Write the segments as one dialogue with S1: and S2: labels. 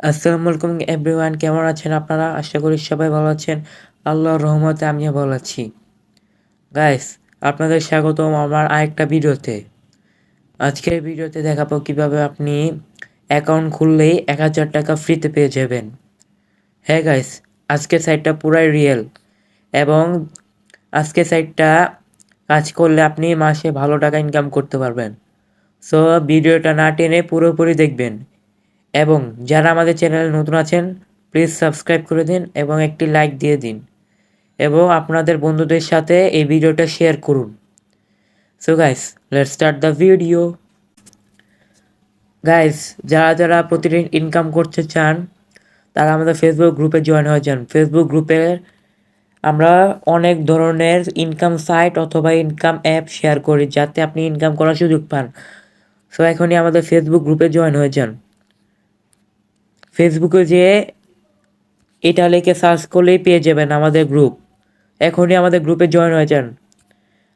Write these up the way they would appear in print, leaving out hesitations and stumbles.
S1: আসসালামু আলাইকুম এভরিওয়ান, কেমন আছেন আপনারা? আশা করি সবাই ভালো আছেন। আল্লাহর রহমতে আমিও ভালো আছি। গাইস, আপনাদের স্বাগতম আমার আরেকটা ভিডিওতে। আজকের ভিডিওতে দেখাবো কিভাবে আপনি অ্যাকাউন্ট খুললেই 1000 টাকা ফ্রিতে পেয়ে যাবেন। হ্যাঁ গাইস, আজকের সাইটটা পুরাই রিয়েল এবং আজকের সাইটটা কাজ করলে আপনি মাসে ভালো টাকা ইনকাম করতে পারবেন। সো ভিডিওটা না টেনে পুরোপুরি দেখবেন এবং যারা আমাদের চ্যানেলে নতুন আছেন প্লিজ সাবস্ক্রাইব করে দিন এবং একটি লাইক দিয়ে দিন এবং আপনাদের বন্ধুদের সাথে এই ভিডিওটা শেয়ার করুন। So guys, let's start the video. Guys, যারা প্রতিদিন ইনকাম করতে চান তারা আমাদের ফেসবুক গ্রুপে জয়েন হয়ে যান। ফেসবুক গ্রুপে আমরা অনেক ধরনের ইনকাম সাইট অথবা ইনকাম অ্যাপ শেয়ার করি যাতে আপনি ইনকাম করার সুযোগ পান। সো এখনই আমাদের ফেসবুক গ্রুপে জয়েন হয়ে যান। ফেসবুকে যেয়ে এটা লিখে সার্চ করলেই পেয়ে যাবেন আমাদের গ্রুপ। এখনই আমাদের গ্রুপে জয়েন হয়ে যান।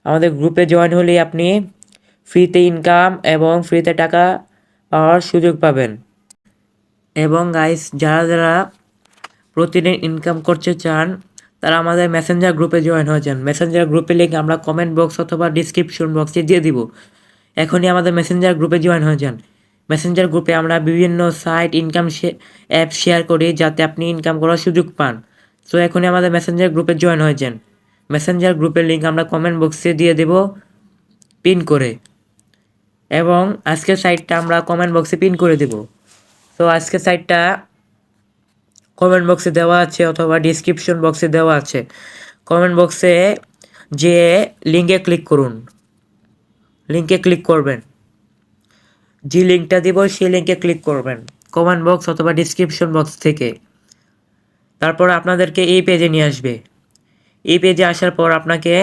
S1: আমাদের গ্রুপে জয়েন হলেই আপনি ফ্রিতে ইনকাম এবং ফ্রিতে টাকা পাওয়ার সুযোগ পাবেন। এবং গাইস, যারা প্রতিদিন ইনকাম করতে চান তারা আমাদের মেসেঞ্জার গ্রুপে জয়েন হয়ে যান। মেসেঞ্জার গ্রুপে লিঙ্ক আমরা কমেন্ট বক্স অথবা ডিসক্রিপশন বক্সে দিয়ে দিব। এখনই আমাদের মেসেঞ্জার গ্রুপে জয়েন হয়ে যান। মেসেঞ্জার গ্রুপে আমরা বিভিন্ন সাইট ইনকাম অ্যাপ শেয়ার করি যাতে আপনি ইনকাম করার সুযোগ পান। সো এখনই আমাদের মেসেঞ্জার গ্রুপে জয়েন হয়ে যান। মেসেঞ্জার গ্রুপের লিঙ্ক আমরা কমেন্ট বক্সে দিয়ে দেব পিন করে, এবং আজকের সাইটটা আমরা কমেন্ট বক্সে পিন করে দেব। তো আজকের সাইটটা কমেন্ট বক্সে দেওয়া আছে অথবা ডিসক্রিপশন বক্সে দেওয়া আছে। কমেন্ট বক্সে যে লিঙ্কে ক্লিক করুন, লিঙ্কে ক্লিক করবেন, যে লিঙ্কটা দিব সেই লিঙ্কে ক্লিক করবেন কমেন্ট বক্স অথবা ডিসক্রিপশন বক্স থেকে। তারপর আপনাদেরকে এই পেজে নিয়ে আসবে। এই পেজে আসার পর আপনাকে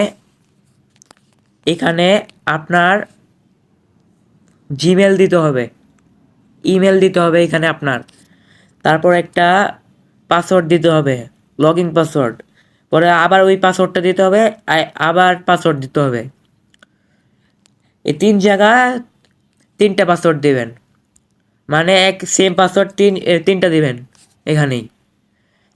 S1: এখানে আপনার জিমেল দিতে হবে, ইমেল দিতে হবে এখানে আপনার। তারপর একটা পাসওয়ার্ড দিতে হবে, লগ ইন পাসওয়ার্ড। পরে আবার ওই পাসওয়ার্ডটা দিতে হবে, আবার পাসওয়ার্ড দিতে হবে। এই 3 জায়গায় 3টা পাসওয়ার্ড দেবেন, মানে এক সেম পাসওয়ার্ড তিনটা দিবেন এখানেই।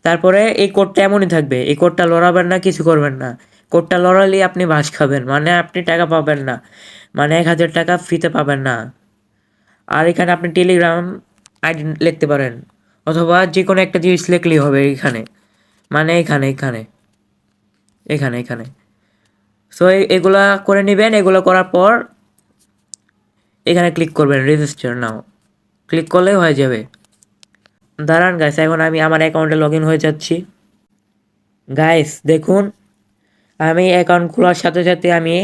S1: তারপরে এই কোডটা এমনই থাকবে, এই কোডটা লড়াবেন না, কিছু করবেন না। কোডটা লড়ালেই আপনি বাস খাবেন, মানে আপনি টাকা পাবেন না, মানে 1000 টাকা ফ্রিতে পাবেন না। আর এখানে আপনি টেলিগ্রাম আইডি লিখতে পারেন অথবা যে কোনো একটা জিনিস লিখলেই হবে এখানে, মানে এখানে এখানে এখানে এখানে। সো এগুলা করে নেবেন। এগুলো করার পর এখানে ক্লিক করবেন রেজিস্টার নাও, ক্লিক করলেই হয়ে যাবে। দাঁড়ান গাইস, এখন আমি আমার অ্যাকাউন্টে লগ ইন হয়ে যাচ্ছি। গাইস দেখুন, আমি অ্যাকাউন্ট খোলার সাথে সাথে আমি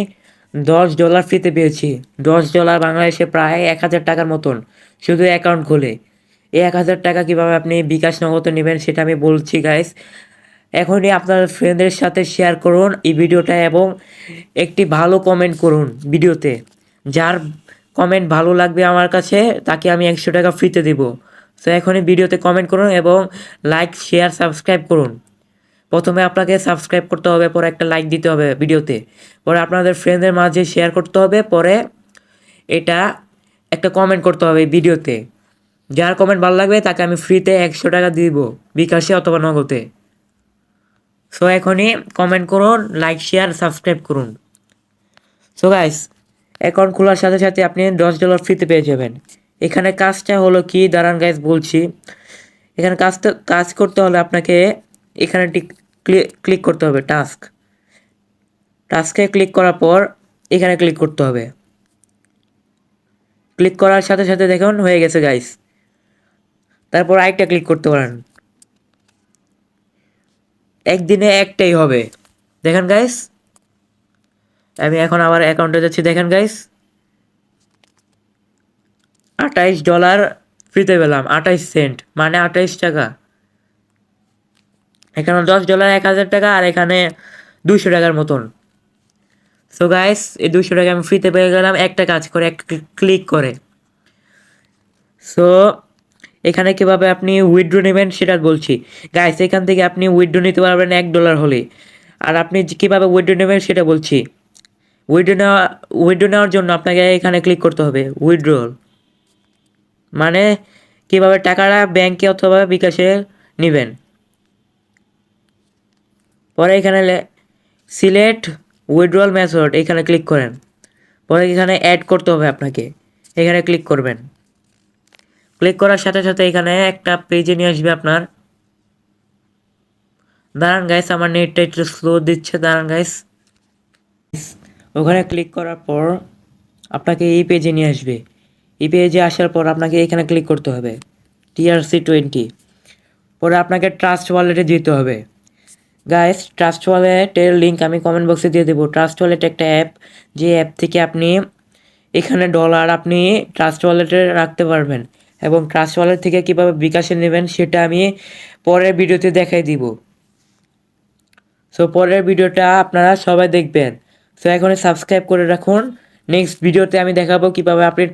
S1: $10 ফ্রিতে পেয়েছি। $10 বাংলাদেশে প্রায় 1000 টাকার মতন, শুধু অ্যাকাউন্ট খুলে। এই 1000 টাকা কীভাবে আপনি বিকাশ নগদে নেবেন সেটা আমি বলছি গাইস। এখনই আপনার ফ্রেন্ডদের সাথে শেয়ার করুন এই ভিডিওটা এবং একটি ভালো কমেন্ট করুন ভিডিওতে। যার কমেন্ট ভালো লাগবে আমার কাছে তাকে আমি 100 টাকা ফ্রিতে দেব। সো এখনই ভিডিওতে কমেন্ট করুন এবং লাইক, শেয়ার, সাবস্ক্রাইব করুন। প্রথমে আপনাকে সাবস্ক্রাইব করতে হবে, পরে একটা লাইক দিতে হবে ভিডিওতে, পরে আপনাদের ফ্রেন্ডদের মাঝে শেয়ার করতে হবে, পরে এটা একটা কমেন্ট করতে হবে ভিডিওতে। যার কমেন্ট ভালো লাগবে তাকে আমি ফ্রিতে 100 টাকা দিব, বিকাশে অথবা নগদে। সো এখনই কমেন্ট করুন, লাইক, শেয়ার, সাবস্ক্রাইব করুন। সো গাইস, অ্যাকাউন্ট খোলার সাথে সাথে আপনি $10 ফ্রিতে পেয়ে যাবেন। এখানে কাজটা হলো কি, দাঁড়ান গাইস বলছি। এখানে কাজ করতে হলে আপনাকে এখানে ক্লিক করতে হবে, টাস্কে ক্লিক করার পর এখানে ক্লিক করতে হবে। ক্লিক করার সাথে সাথে দেখুন হয়ে গেছে গাইস। তারপর আরেকটা ক্লিক করতে পারেন, একদিনে একটাই হবে। দেখেন গাইস, আমি এখন আবার অ্যাকাউন্টে যাচ্ছি। দেখেন গাইস, $28 ফ্রিতে পেলাম, 28 সেন্ট, মানে 28 টাকা। এখানে $10 1000 টাকা, আর এখানে 200 টাকার মতন। সো গাইস, এই 200 টাকা আমি ফ্রিতে পেয়ে গেলাম একটা কাজ করে, একটা ক্লিক করে। সো এখানে কীভাবে আপনি উইথড্র নেবেন সেটা বলছি গাইস। এখান থেকে আপনি উইথড্র নিতে পারবেন $1 হলে। আর আপনি কীভাবে উইথড্র নেবেন সেটা বলছি। উইথড্র নেওয়ার জন্য আপনাকে এখানে ক্লিক করতে হবে, উইথড্রল, মানে কীভাবে টাকাটা ব্যাংকে অথবা বিকাশে নেবেন। পরে এখানে সিলেক্ট উইথড্রয়াল মেথড এখানে ক্লিক করেন। পরে এখানে অ্যাড করতে হবে আপনাকে, এখানে ক্লিক করবেন। ক্লিক করার সাথে সাথে এখানে একটা পেজে নিয়ে আসবে আপনার। দাঁড়ান গাইস, আমার নেটটা একটু স্লো দিচ্ছে, দাঁড়ান গাইস। ওখানে ক্লিক করার পর আপনাকে এই পেজে নিয়ে আসবে। এই পেজে আসার পর আপনাকে এখানে ক্লিক করতে হবে TRC20। পরে আপনাকে ট্রাস্ট ওয়ালেটে দিতে হবে। গাইস, ট্রাস্ট ওয়ালেটের লিঙ্ক আমি কমেন্ট বক্সে দিয়ে দেবো। ট্রাস্ট ওয়ালেট একটা অ্যাপ, যে অ্যাপ থেকে আপনি এখানে ডলার আপনি ট্রাস্ট ওয়ালেটে রাখতে পারবেন, এবং ট্রাস্ট ওয়ালেট থেকে কীভাবে বিকাশে নেবেন সেটা আমি পরের ভিডিওতে দেখাই দিব। সো পরের ভিডিওটা আপনারা সবাই দেখবেন। সো এখনই সাবস্ক্রাইব করে রাখুন। নেক্সট ভিডিওতে আমি দেখাবো কীভাবে আপনি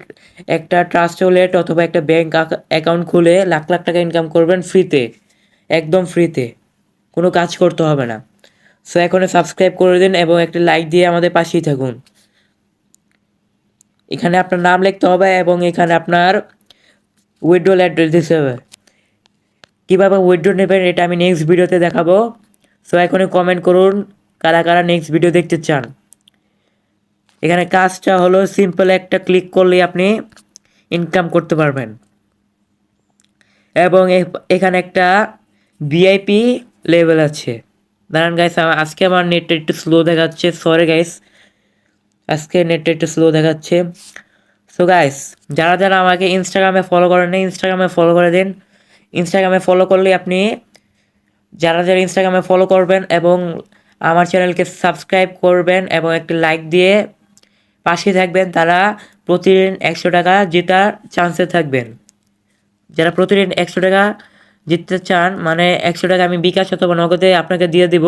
S1: একটা ট্রাস্ট ওয়ালেট অথবা একটা ব্যাঙ্ক অ্যাকাউন্ট খুলে লাখ লাখ টাকা ইনকাম করবেন ফ্রিতে, একদম ফ্রিতে, কোনো কাজ করতে হবে না। সো এখনই সাবস্ক্রাইব করে দিন এবং একটা লাইক দিয়ে আমাদের পাশেই থাকুন। এখানে আপনার নাম লিখতে হবে এবং এখানে আপনার উইথড্রল অ্যাড্রেস দিতে হবে। কীভাবে উইথড্র নেবেন এটা আমি নেক্সট ভিডিওতে দেখাবো। সো এখনই কমেন্ট করুন কারা কারা নেক্সট ভিডিও দেখতে চান। এখানে কাজটা হলো সিম্পল, একটা ক্লিক করলেই আপনি ইনকাম করতে পারবেন। এবং এখানে একটা ভিআইপি লেভেল আছে। দাঁড়ান গাইস, আজকে আমার নেটটা একটু স্লো দেখাচ্ছে, সরি গাইস, আজকে নেটটা একটু স্লো দেখাচ্ছে। সো গাইস, যারা যারা আমাকে ইনস্টাগ্রামে ফলো করেন না, ইনস্টাগ্রামে ফলো করে দিন। ইনস্টাগ্রামে ফলো করলে আপনি, যারা যারা ইনস্টাগ্রামে ফলো করবেন এবং আমার চ্যানেলকে সাবস্ক্রাইব করবেন এবং একটা লাইক দিয়ে পাশে থাকবেন, তারা প্রতিদিন 100 টাকা জেতার চান্সে থাকবেন। যারা প্রতিদিন 100 টাকা জিততে চান, মানে 100 টাকা আমি বিকাশ অথবা নগদে আপনাকে দিয়ে দিব।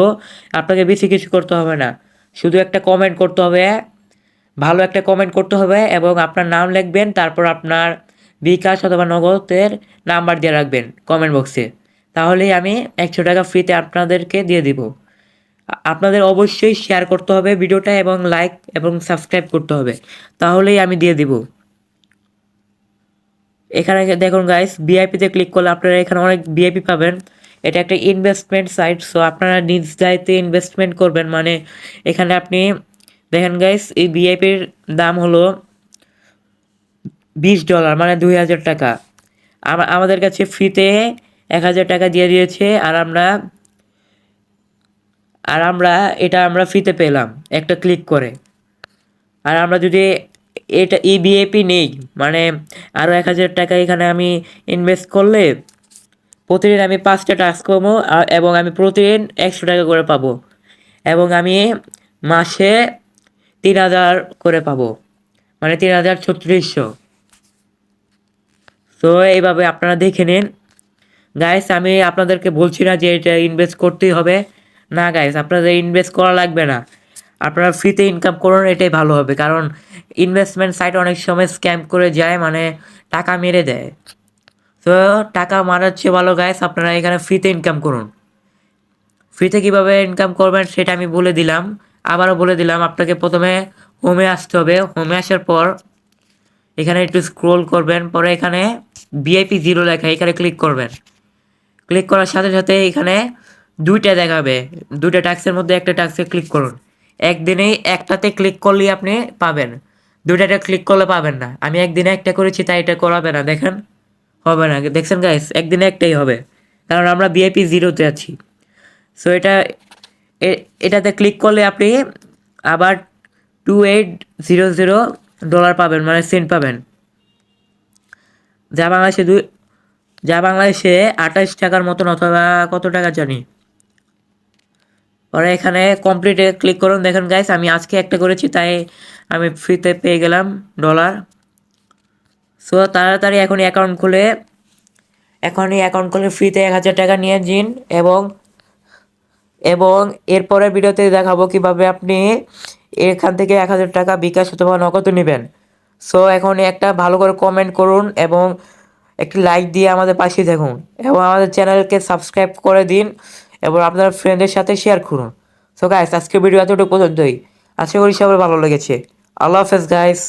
S1: আপনাকে বেশি কিছু করতে হবে না, শুধু একটা কমেন্ট করতে হবে, ভালো একটা কমেন্ট করতে হবে এবং আপনার নাম লিখবেন, তারপর আপনার বিকাশ অথবা নগদের নাম্বার দিয়ে রাখবেন কমেন্ট বক্সে। তাহলেই আমি 100 টাকা ফ্রিতে আপনাদেরকে দিয়ে দিব। আপনাদের অবশ্যই শেয়ার করতে হবে ভিডিওটা এবং লাইক এবং সাবস্ক্রাইব করতে হবে, তাহলেই আমি দিয়ে দিব। এখানে দেখুন গাইস, ভিআইপিতে ক্লিক করলে আপনারা এখানে অনেক ভিআইপি পাবেন। এটা একটা ইনভেস্টমেন্ট সাইট, সো আপনারা নিজ দায়িত্বে ইনভেস্টমেন্ট করবেন। মানে এখানে আপনি দেখেন গাইস, এই ভিআইপির দাম হলো $20, মানে 2000 টাকা। আমাদের কাছে ফ্রিতে 1000 টাকা দিয়ে দিয়েছে, আর আমরা এটা ফ্রিতে পেলাম একটা ক্লিক করে। আর আমরা যদি এটা ভিআইপি নেই, মানে আরও 1000 টাকা এখানে আমি ইনভেস্ট করলে প্রতিদিন আমি 5টা টাস্ক করবো এবং আমি প্রতিদিন 100 টাকা করে পাবো, এবং আমি মাসে 3000 করে পাবো, মানে 3300। তো এইভাবে আপনারা দেখে নিন গাইস। আমি আপনাদেরকে বলছি না যে এটা ইনভেস্ট করতেই হবে, না গাইস, আপনাদের ইনভেস্ট করা লাগবে না, আপনারা ফ্রিতে ইনকাম করুন, এটাই ভালো হবে। কারণ ইনভেস্টমেন্ট সাইট অনেক সময় স্ক্যাম করে যায়, মানে টাকা মেরে দেয়। তো টাকা মারার চেয়ে ভালো গাইস, আপনারা এখানে ফ্রিতে ইনকাম করুন। ফ্রিতে কীভাবে ইনকাম করবেন সেটা আমি বলে দিলাম, আবারও বলে দিলাম। আপনাকে প্রথমে হোমে আসতে হবে। হোমে আসার পর এখানে একটু স্ক্রোল করবেন, পরে এখানে ভিআইপি 0 লেখা, এখানে ক্লিক করবেন। ক্লিক করার সাথে সাথে এখানে 2টা দেখাবে, 2টা টাস্কের মধ্যে একটা টাস্কে ক্লিক করুন। একদিনেই একটাতে ক্লিক করলেই আপনি পাবেন, 2টাতে ক্লিক করলে পাবেন না। আমি একদিনে একটা করেছি, তাই এটা করাবে না, দেখেন, হবে না। দেখছেন গাইস, একদিনে একটাই হবে, কারণ আমরা ভিআইপি 0-তে আছি। সো এটাতে ক্লিক করলে আপনি আবার $2800 পাবেন, মানে সেন্ট পাবেন, যা বাংলাদেশে 28 টাকার মতন, অথবা কত টাকা জানি। পরে এখানে কমপ্লিটে ক্লিক করুন। দেখেন গাইস, আমি আজকে একটা করেছি, তাই আমি ফ্রিতে পেয়ে গেলাম ডলার। সো তাড়াতাড়ি এখনই অ্যাকাউন্ট খুলে ফ্রিতে 1000 টাকা নিয়ে নিন, এবং এরপরের ভিডিওতে দেখাবো কিভাবে আপনি এখান থেকে 1000 টাকা বিকাশ অথবা নগদ নেবেন। সো এখনই একটা ভালো করে কমেন্ট করুন এবং একটি লাইক দিয়ে আমাদের পাশে থাকুন, এবং আমাদের চ্যানেলকে সাবস্ক্রাইব করে দিন এবং আপনার ফ্রেন্ডের সাথে শেয়ার করুন। সো গাইস, আজকের ভিডিও এতটুকু পর্যন্তই। আশা করি সবার ভালো লেগেছে। আল্লাহ হাফেজ গাইস।